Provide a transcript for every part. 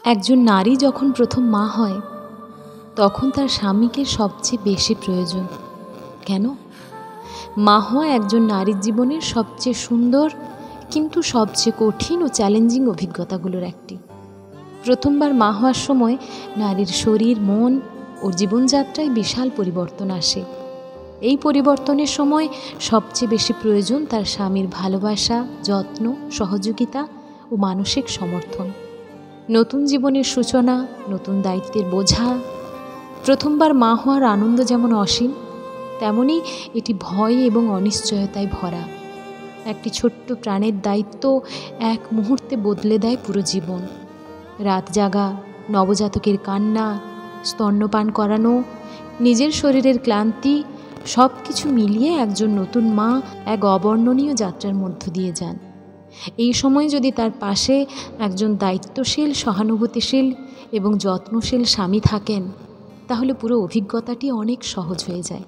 একজন নারী যখন প্রথম মা হয় তখন তার স্বামীকে সবচেয়ে বেশি প্রয়োজন। কেন? মা হওয়া একজন নারীর জীবনের সবচেয়ে সুন্দর কিন্তু সবচেয়ে কঠিন ও চ্যালেঞ্জিং অভিজ্ঞতাগুলোর একটি। প্রথমবার মা হওয়ার সময় নারীর শরীর, মন ও জীবনযাত্রায় বিশাল পরিবর্তন আসে। এই পরিবর্তনের সময় সবচেয়ে বেশি প্রয়োজন তার স্বামীর ভালোবাসা, যত্ন, সহযোগিতা ও মানসিক সমর্থন। নতুন জীবনের সূচনা, নতুন দায়িত্বের বোঝা। প্রথমবার মা হওয়ার আনন্দ যেমন অসীম, তেমনি এটি ভয় এবং অনিশ্চয়তায় ভরা। একটি ছোট্ট প্রাণের দায়িত্ব এক মুহূর্তে বদলে দেয় পুরো জীবন। রাত জাগা, নবজাতকের কান্না, স্তন্যপান করানো, নিজের শরীরের ক্লান্তি, সব কিছু মিলিয়ে একজন নতুন মা এক অবর্ণনীয় যাত্রার মধ্য দিয়ে যান। এই সময় যদি তার পাশে একজন দায়িত্বশীল, সহানুভূতিশীল এবং যত্নশীল স্বামী থাকেন, তাহলে পুরো অভিজ্ঞতাটি অনেক সহজ হয়ে যায়।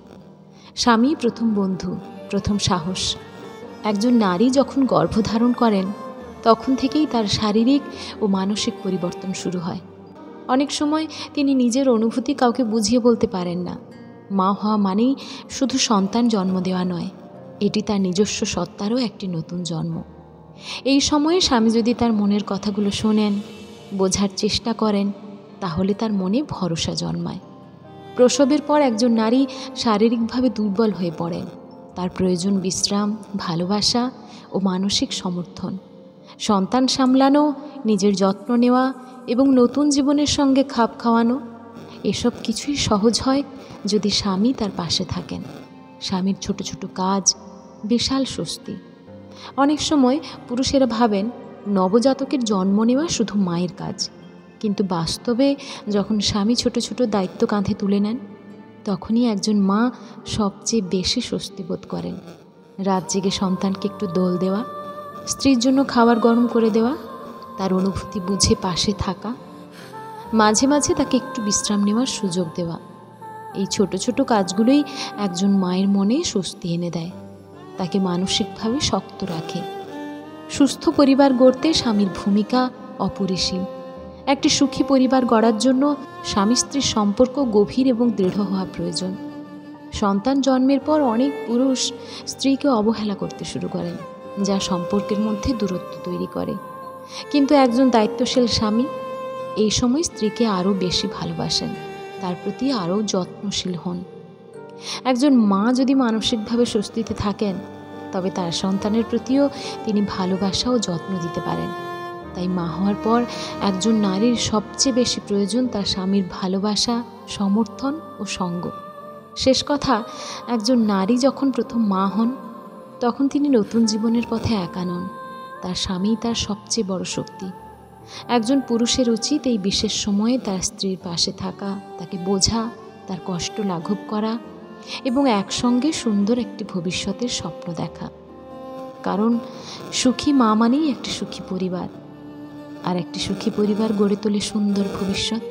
স্বামী প্রথম বন্ধু, প্রথম সাহস। একজন নারী যখন গর্ভধারণ করেন তখন থেকেই তার শারীরিক ও মানসিক পরিবর্তন শুরু হয়। অনেক সময় তিনি নিজের অনুভূতি কাউকে বুঝিয়ে বলতে পারেন না। মা হওয়া মানেই শুধু সন্তান জন্ম দেওয়া নয়, এটি তার নিজস্ব সত্তারও একটি নতুন জন্ম। এই সময়ে স্বামী যদি তার মনের কথাগুলো শোনেন, বোঝার চেষ্টা করেন, তাহলে তার মনে ভরসা জন্মায়। প্রসবের পর একজন নারী শারীরিকভাবে দুর্বল হয়ে পড়েন। তার প্রয়োজন বিশ্রাম, ভালোবাসা ও মানসিক সমর্থন। সন্তান সামলানো, নিজের যত্ন নেওয়া এবং নতুন জীবনের সঙ্গে খাপ খাওয়ানো, এসব কিছুই সহজ হয় যদি স্বামী তার পাশে থাকেন। স্বামীর ছোট ছোট কাজ বিশাল স্বস্তি। অনেক সময় পুরুষেরা ভাবেন নবজাতকের জন্ম নেওয়া শুধু মায়ের কাজ, কিন্তু বাস্তবে যখন স্বামী ছোট ছোট দায়িত্ব কাঁধে তুলে নেন, তখনই একজন মা সবচেয়ে বেশি স্বস্তি বোধ করেন। রাত জেগে সন্তানকে একটু দোল দেওয়া, স্ত্রীর জন্য খাবার গরম করে দেওয়া, তার অনুভূতি বুঝে পাশে থাকা, মাঝে মাঝে তাকে একটু বিশ্রাম নেওয়ার সুযোগ দেওয়া, এই ছোট ছোট কাজগুলোই একজন মায়ের মনে স্বস্তি এনে দেয়, তাকে মানসিকভাবে শক্ত রাখে। সুস্থ পরিবার গড়তে স্বামীর ভূমিকা অপরিসীম। একটি সুখী পরিবার গড়ার জন্য স্বামী স্ত্রীর সম্পর্ক গভীর এবং দৃঢ় হওয়া প্রয়োজন। সন্তান জন্মের পর অনেক পুরুষ স্ত্রীকে অবহেলা করতে শুরু করেন, যা সম্পর্কের মধ্যে দূরত্ব তৈরি করে। কিন্তু একজন দায়িত্বশীল স্বামী এই সময় স্ত্রীকে আরও বেশি ভালোবাসেন, তার প্রতি আরও যত্নশীল হন। একজন মা যদি মানসিকভাবে স্বস্তিতে থাকেন, তবে তার সন্তানের প্রতিও তিনি ভালোবাসা ও যত্ন দিতে পারেন। তাই মা হওয়ার পর একজন নারীর সবচেয়ে বেশি প্রয়োজন তার স্বামীর ভালোবাসা, সমর্থন ও সঙ্গ। শেষ কথা, একজন নারী যখন প্রথম মা হন, তখন তিনি নতুন জীবনের পথে একা নন। তার স্বামীই তার সবচেয়ে বড় শক্তি। একজন পুরুষের উচিত এই বিশেষ সময়ে তার স্ত্রীর পাশে থাকা, তাকে বোঝা, তার কষ্ট লাঘব করা এবং একসঙ্গে সুন্দর একটি ভবিষ্যতের স্বপ্ন দেখা। কারণ সুখী মা মানেই একটি সুখী পরিবার, আর একটি সুখী পরিবার গড়ে তোলে সুন্দর ভবিষ্যৎ।